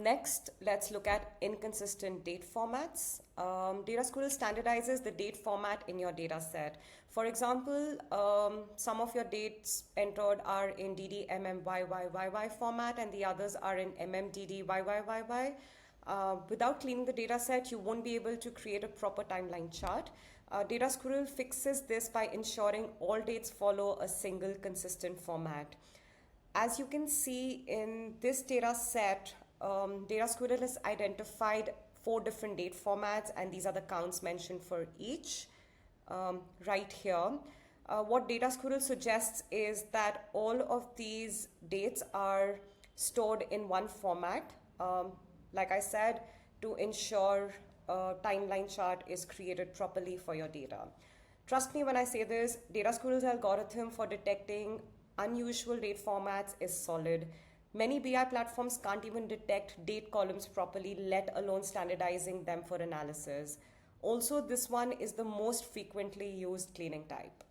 Next, let's look at inconsistent date formats. DataSquirrel standardizes the date format in your data set. For example, some of your dates entered are in DDMMYYYY format and the others are in MMDDYYYY. Without cleaning the data set, you won't be able to create a proper timeline chart. DataSquirrel fixes this by ensuring all dates follow a single consistent format. As you can see in this data set, DataSquirrel has identified 4 different date formats, and these are the counts mentioned for each right here. What DataSquirrel suggests is that all of these dates are stored in one format, like I said, to ensure a timeline chart is created properly for your data. Trust me when I say this, DataSquirrel's algorithm for detecting unusual date formats is solid. Many BI platforms can't even detect date columns properly, let alone standardizing them for analysis. Also, this one is the most frequently used cleaning type.